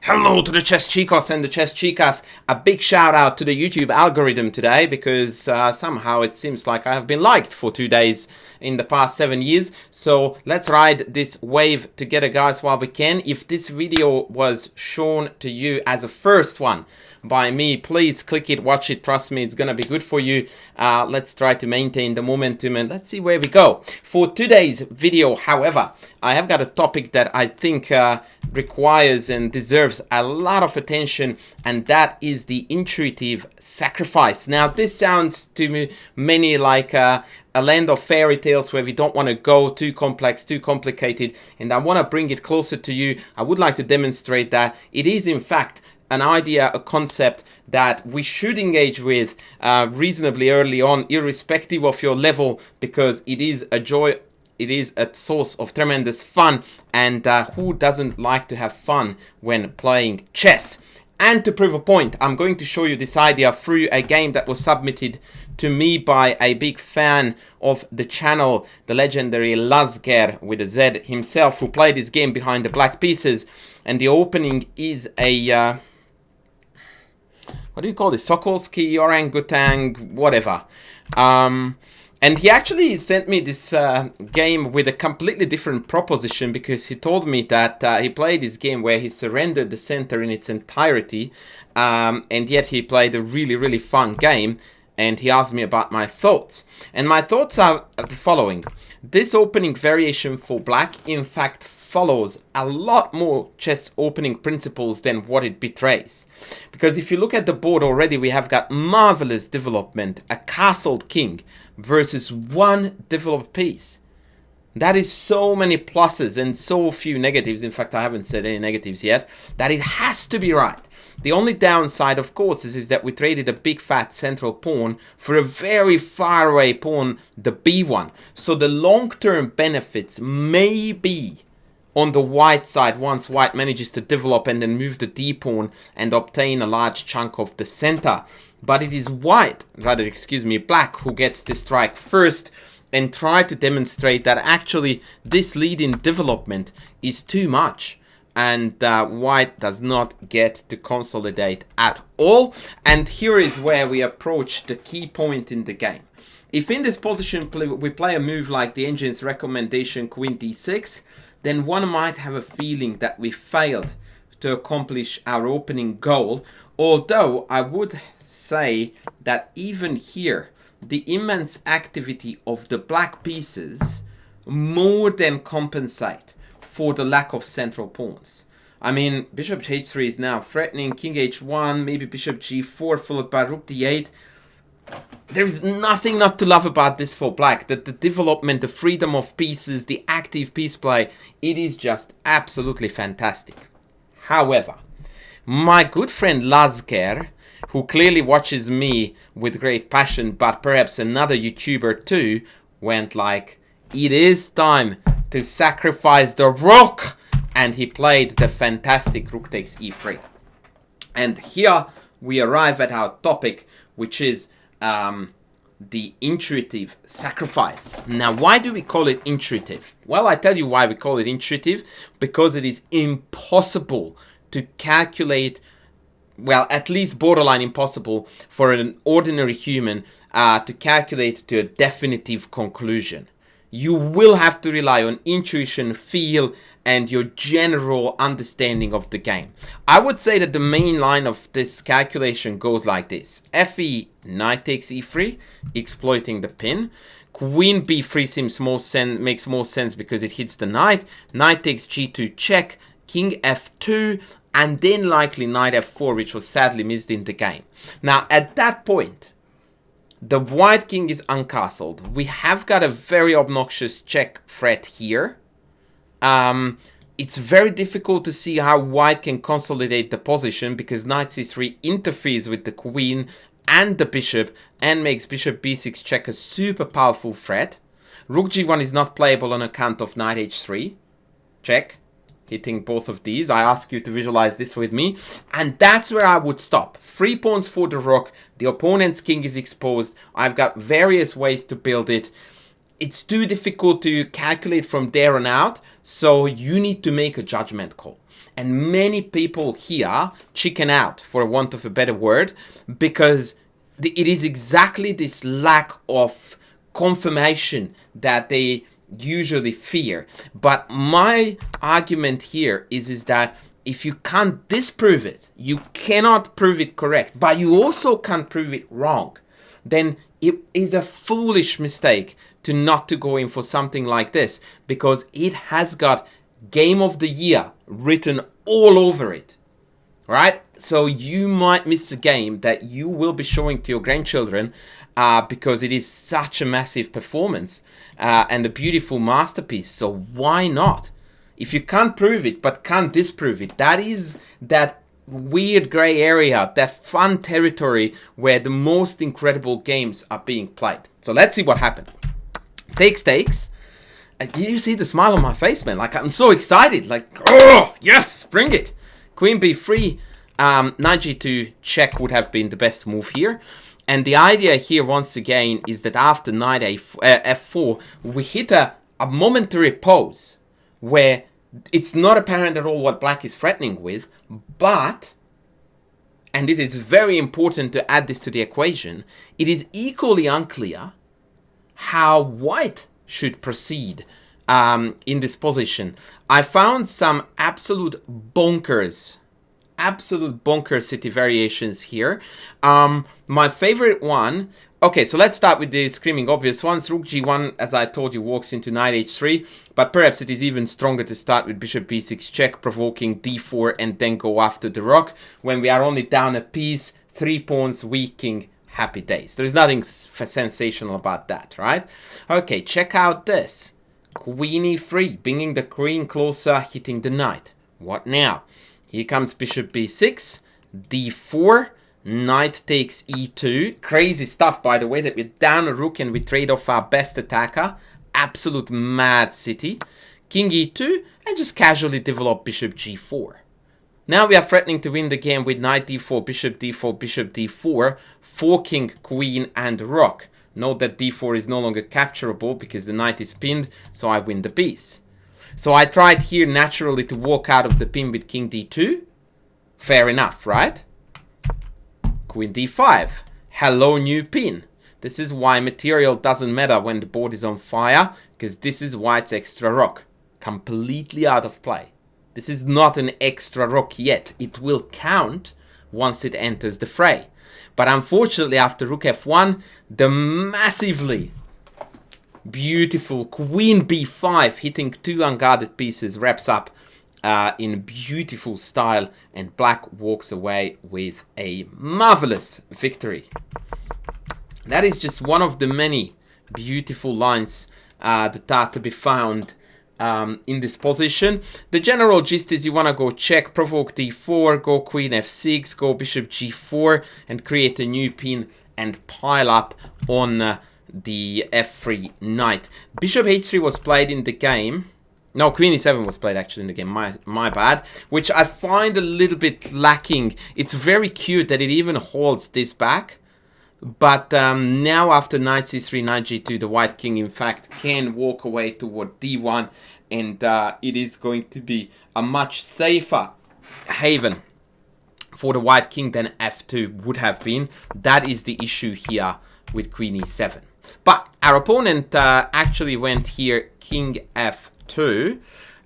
Hello to the chess chicos and the chess chicas. A big shout out to the YouTube algorithm today because somehow it seems like I have been liked for 2 days in the past 7 years. So let's ride this wave together, guys, while we can. If this video was shown to you as a first one by me, please click it, watch it. Trust me, it's gonna be good for you. Let's try to maintain the momentum and let's see where we go. For today's video, however, I have got a topic that I think requires and deserves a lot of attention, and that is the intuitive sacrifice. Now, this sounds to me many like a land of fairy tales where we don't want to go too complex, too complicated, and I want to bring it closer to you. I would like to demonstrate that it is in fact an idea, a concept that we should engage with reasonably early on, irrespective of your level, because it is a joy. It is a source of tremendous fun, and who doesn't like to have fun when playing chess? And to prove a point, I'm going to show you this idea through a game that was submitted to me by a big fan of the channel, the legendary Lazker with a Z himself, who played this game behind the black pieces. And the opening is a what do you call this? Sokolsky, orangutan, whatever. And he actually sent me this game with a completely different proposition, because he told me that he played this game where he surrendered the center in its entirety, and yet he played a really, really fun game, and he asked me about my thoughts. And my thoughts are the following. This opening variation for black, in fact, follows a lot more chess opening principles than what it betrays. Because if you look at the board already, we have got marvelous development, a castled king versus one developed piece. That is so many pluses and so few negatives. In fact, I haven't said any negatives yet, that it has to be right. The only downside, of course, is that we traded a big fat central pawn for a very far away pawn, the b1. So the long-term benefits may be on the white side once white manages to develop and then move the d-pawn and obtain a large chunk of the center. But it is black who gets to strike first and try to demonstrate that actually this lead in development is too much, and white does not get to consolidate at all. And here is where we approach the key point in the game. If in this position we play a move like the engine's recommendation queen d6, then one might have a feeling that we failed to accomplish our opening goal. Although I would say that even here, the immense activity of the black pieces more than compensate for the lack of central pawns. I mean, bishop h3 is now threatening, king h1, maybe bishop g4 followed by rook d8. There's nothing not to love about this for black. The development, the freedom of pieces, the active piece play, it is just absolutely fantastic. However, my good friend Lazker, who clearly watches me with great passion, but perhaps another YouTuber too, went like, it is time to sacrifice the rook, and he played the fantastic rook takes e3. And here we arrive at our topic, which is the intuitive sacrifice. Now, why do we call it intuitive? Well, I tell you why we call it intuitive. Because it is impossible to calculate, well, at least borderline impossible for an ordinary human to calculate to a definitive conclusion. You will have to rely on intuition, feel, and your general understanding of the game. I would say that the main line of this calculation goes like this. Fe, knight takes e3, exploiting the pin. Queen b3 makes more sense because it hits the knight. Knight takes g2 check, king f2, and then likely knight f4, which was sadly missed in the game. Now, at that point, the white king is uncastled. We have got a very obnoxious check threat here. It's very difficult to see how white can consolidate the position, because knight c3 interferes with the queen and the bishop and makes bishop b6 check a super powerful threat. Rook g1 is not playable on account of knight h3. Check. Hitting both of these. I ask you to visualize this with me. And that's where I would stop. 3 pawns for the rook. The opponent's king is exposed. I've got various ways to build it. It's too difficult to calculate from there on out. So you need to make a judgment call. And many people here chicken out, for want of a better word, because it is exactly this lack of confirmation that they usually fear. But my argument here is that if you can't disprove it, you cannot prove it correct, but you also can't prove it wrong, then it is a foolish mistake to not to go in for something like this, because it has got game of the year written all over it, right? So you might miss a game that you will be showing to your grandchildren because it is such a massive performance and a beautiful masterpiece. So why not? If you can't prove it but can't disprove it, that is that weird gray area, that fun territory where the most incredible games are being played. So let's see what happened. Takes. You see the smile on my face, man. Like, I'm so excited. Like, oh, yes, bring it. Queen b3, knight g2 check would have been the best move here. And the idea here, once again, is that after knight f4, we hit a momentary pause where it's not apparent at all what black is threatening with, but, and it is very important to add this to the equation, it is equally unclear how white should proceed in this position. I found some absolute bonkers city variations here. My favorite one, okay, so let's start with the screaming obvious ones. Rook g1, as I told you, walks into knight h3, but perhaps it is even stronger to start with bishop b6 check, provoking d4, and then go after the rook when we are only down a piece, 3 pawns, weak king. Happy days. There's nothing sensational about that, right? Okay, check out this. Queen e3, bringing the queen closer, hitting the knight. What now? Here comes bishop b6, d4, knight takes e2. Crazy stuff, by the way, that we're down a rook and we trade off our best attacker. Absolute mad city. King e2, and just casually develop bishop g4. Now we are threatening to win the game with knight d4, bishop d4, bishop d4, forking queen and rook. Note that d4 is no longer capturable because the knight is pinned, so I win the piece. So I tried here naturally to walk out of the pin with king d2. Fair enough, right? Queen d5. Hello, new pin. This is why material doesn't matter when the board is on fire, because this is white's extra rook. Completely out of play. This is not an extra rook yet. It will count once it enters the fray. But unfortunately, after rook f1, the massively beautiful queen b5 hitting 2 unguarded pieces wraps up in beautiful style, and black walks away with a marvelous victory. That is just one of the many beautiful lines that are to be found in this position. The general gist is you want to go check, provoke d4, go queen f6, go bishop g4, and create a new pin and pile up on the f3 knight. Bishop h3 was played in the game. No, queen e7 was played actually in the game, my bad, which I find a little bit lacking. It's very cute that it even holds this back. But now after knight c3, knight g2, the white king in fact can walk away toward d1, and it is going to be a much safer haven for the white king than f2 would have been. That is the issue here with queen e7. But our opponent actually went here king f2,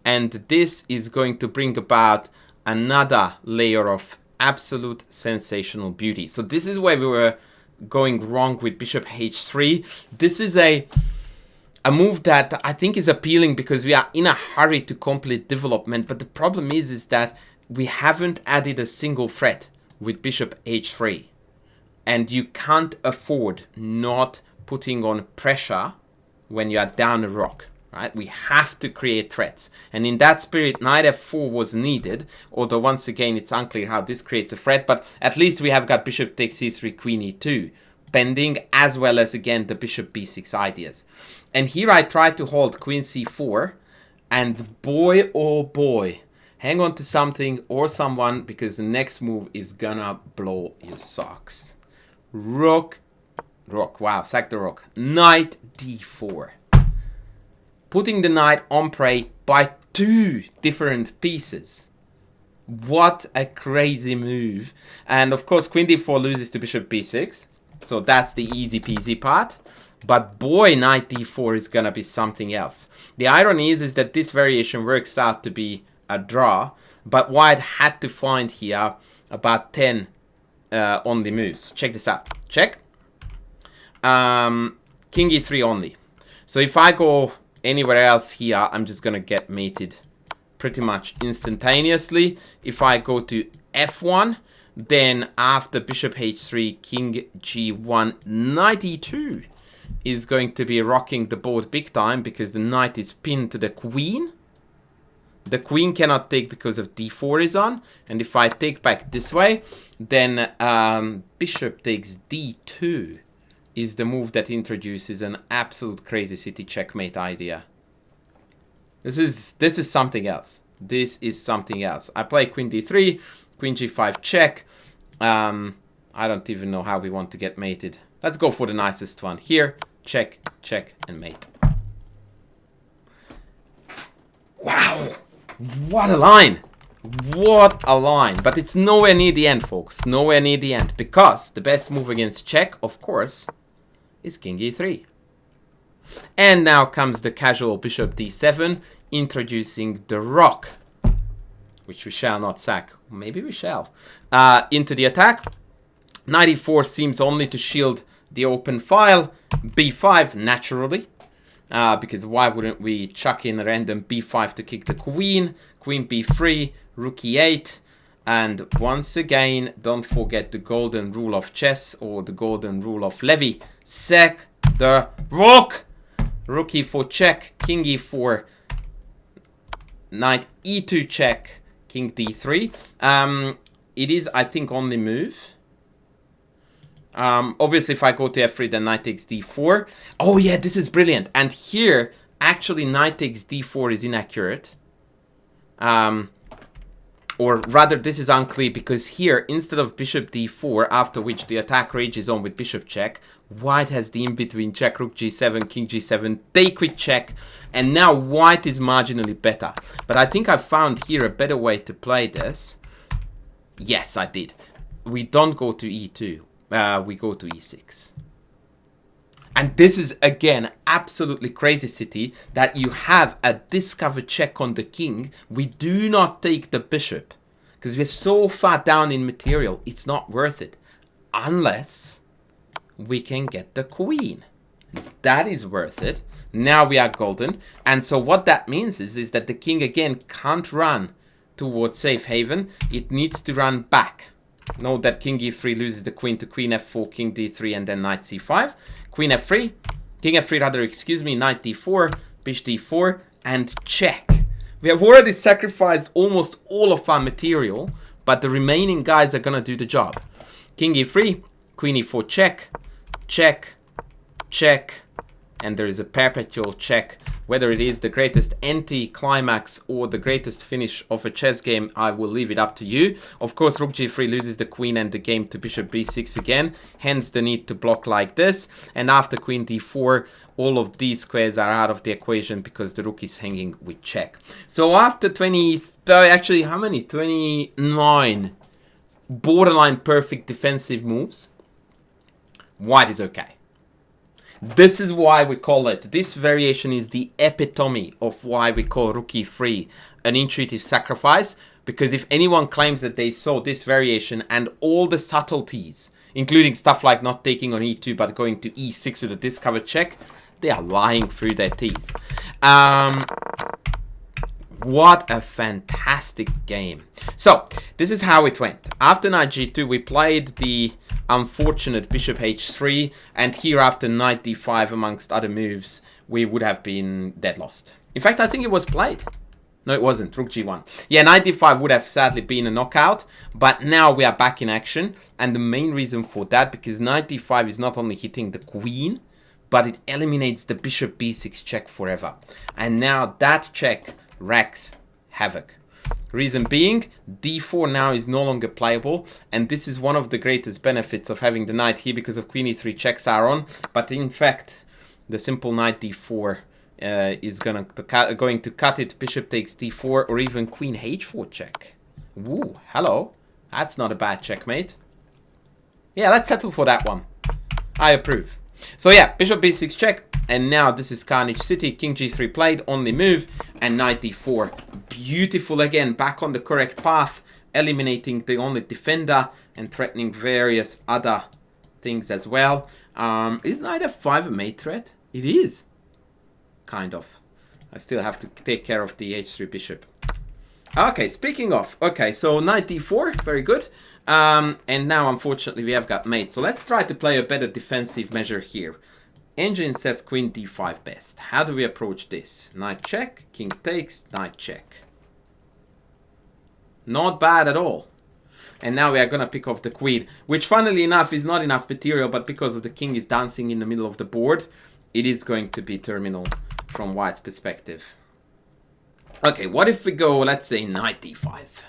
and this is going to bring about another layer of absolute sensational beauty. So this is where we were going wrong with bishop h3. This is a move that I think is appealing because we are in a hurry to complete development, but the problem is that we haven't added a single threat with bishop h3, and you can't afford not putting on pressure when you are down a rook, right? We have to create threats, and in that spirit knight f4 was needed, although once again it's unclear how this creates a threat, but at least we have got bishop takes c3, queen e2 pending, as well as again the bishop b6 ideas. And here I tried to hold queen c4, and boy oh boy, hang on to something or someone, because the next move is gonna blow your socks. Rook, wow, sack the rook. Knight d4. Putting the knight on prey by 2 different pieces. What a crazy move. And of course, queen d4 loses to bishop b6. So that's the easy peasy part. But boy, knight d4 is gonna be something else. The irony is that this variation works out to be a draw. But White had to find here about 10 only moves. Check this out. Check. King e3 only. So if I go anywhere else here, I'm just gonna get mated pretty much instantaneously. If I go to f1, then after bishop h3, king g1, knight e2 is going to be rocking the board big time because the knight is pinned to the queen. The queen cannot take because of d4 is on. And if I take back this way, then bishop takes d2 is the move that introduces an absolute crazy city checkmate idea. This is something else. This is something else. I play queen d3, queen g5 check. I don't even know how we want to get mated. Let's go for the nicest one. Here, check, check, and mate. Wow! What a line! What a line! But it's nowhere near the end, folks. Nowhere near the end. Because the best move against check, of course, is king e3. And now comes the casual bishop d7, introducing the rook, which we shall not sack. Maybe we shall. Into the attack. Knight e4 seems only to shield the open file. b5, naturally. Because why wouldn't we chuck in a random b5 to kick the queen? Queen b3, rook e8. And once again, don't forget the golden rule of chess or the golden rule of Levy. Sack the rook. Rook e4 check, king e4, knight e2 check, king d3. It is, I think, only move. Obviously, if I go to f3, then knight takes d4. Oh yeah, this is brilliant. And here, actually, knight takes d4 is inaccurate. Or rather, this is unclear because here, instead of bishop d4, after which the attack rages on with bishop check, White has the in-between check, rook g7, king g7, take with check, and now White is marginally better. But I think I found here a better way to play this. Yes, I did. We don't go to e2, we go to e6. And this is, again, absolutely crazy city that you have a discovered check on the king. We do not take the bishop because we're so far down in material, it's not worth it. Unless we can get the queen. That is worth it. Now we are golden. And so what that means is that the king, again, can't run towards safe haven. It needs to run back. Note that king e3 loses the queen to queen f4, king d3, and then knight c5. Queen f3, king f3 rather, excuse me, knight d4, bishop d4, and check. We have already sacrificed almost all of our material, but the remaining guys are gonna do the job. King e3, queen e4 check, check, check, and there is a perpetual check. Whether it is the greatest anti-climax or the greatest finish of a chess game, I will leave it up to you. Of course, rook g3 loses the queen and the game to bishop b6 again, hence the need to block like this. And after queen d4, all of these squares are out of the equation because the rook is hanging with check. So after 20, actually how many? 29 borderline perfect defensive moves, White is okay. This is why we call it, this variation is the epitome of why we call rook e3 an intuitive sacrifice, because if anyone claims that they saw this variation and all the subtleties, including stuff like not taking on e2 but going to e6 with a discovered check, they are lying through their teeth. What a fantastic game. So, this is how it went. After knight g2, we played the unfortunate bishop h3, and here after knight d5, amongst other moves, we would have been dead lost. In fact, I think it was played. No, it wasn't. Rook g1. Yeah, knight d5 would have sadly been a knockout, but now we are back in action, and the main reason for that, because knight d5 is not only hitting the queen, but it eliminates the bishop b6 check forever. And now that check wreaks havoc. Reason being, d4 now is no longer playable, and this is one of the greatest benefits of having the knight here because of queen e3 checks are on, but in fact, the simple knight d4 is going to cut it, bishop takes d4, or even queen h4 check. Ooh, hello. That's not a bad checkmate. Yeah, let's settle for that one. I approve. So yeah, bishop b6 check, and now this is Carnage City. King g3 played, only move, and knight d4. Beautiful again, back on the correct path, eliminating the only defender and threatening various other things as well. Is knight f5 a mate threat? It is. Kind of. I still have to take care of the h3 bishop. Okay, speaking of, okay, so knight d4, very good. And now, unfortunately, we have got mate. So let's try to play a better defensive measure here. Engine says queen d5 best. How do we approach this? Knight check, king takes, knight check. Not bad at all. And now we are going to pick off the queen, which funnily enough is not enough material, but because of the king is dancing in the middle of the board, it is going to be terminal from white's perspective. Okay, what if we go, let's say, knight d5?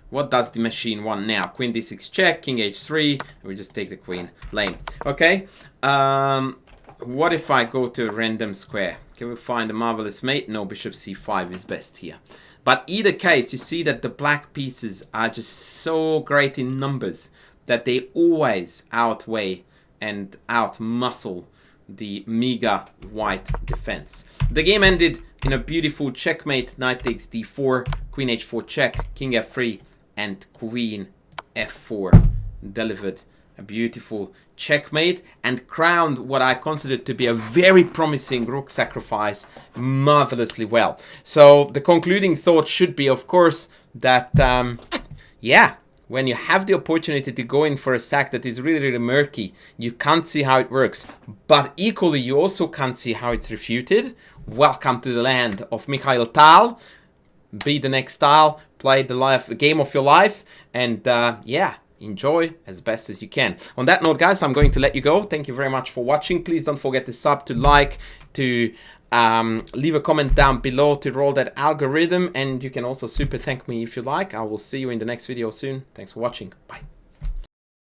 What does the machine want now? Queen d6 check, king h3, and we just take the queen. Lame. Okay, what if I go to a random square? Can we find a marvelous mate? No, bishop c5 is best here. But either case, you see that the black pieces are just so great in numbers that they always outweigh and outmuscle the meager white defense. The game ended in a beautiful checkmate. Knight takes d4, queen h4 check, king f3, and queen f4 delivered a beautiful checkmate and crowned what I considered to be a very promising rook sacrifice marvelously well. So the concluding thought should be, of course, that yeah, when you have the opportunity to go in for a sack that is really, really murky, you can't see how it works, but equally you also can't see how it's refuted. Welcome to the land of Mikhail Tal. Be the next style, play the game of your life, and yeah, enjoy as best as you can. On that note, guys, I'm going to let you go. Thank you very much for watching. Please don't forget to sub, to like, to leave a comment down below to roll that algorithm, and you can also super thank me if you like. I will see you in the next video soon. Thanks for watching. Bye.